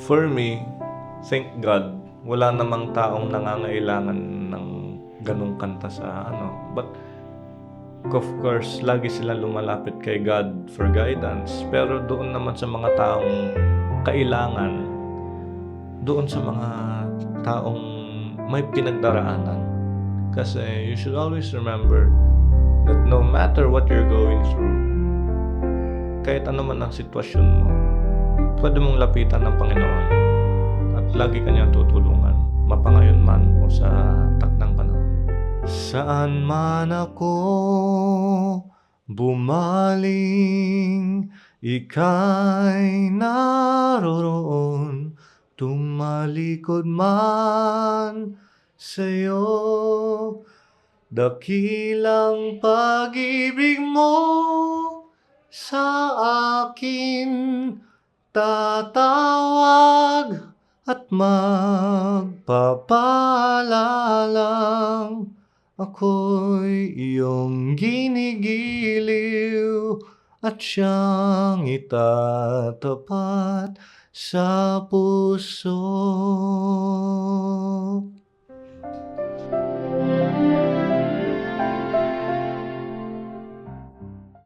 For me, thank God, wala namang taong nangangailangan ng gano'ng kanta sa but of course, lagi silang lumalapit kay God for guidance. Pero doon naman sa mga taong kailangan, doon sa mga taong may pinagdaraanan. Kasi you should always remember that no matter what you're going through, kahit ano man ang sitwasyon mo, puwede mong lapitan ng Panginoon at lagi ka niyang tutulungan, mapangayon man o sa takdang panahon. Saan man ako bumaling, ika'y naroroon, tumalikod man sa'yo. Dakilang pag-ibig mo sa akin, tatawag at magpapalalang ako'y iyong ginigiliw at siyang itatapat sa puso.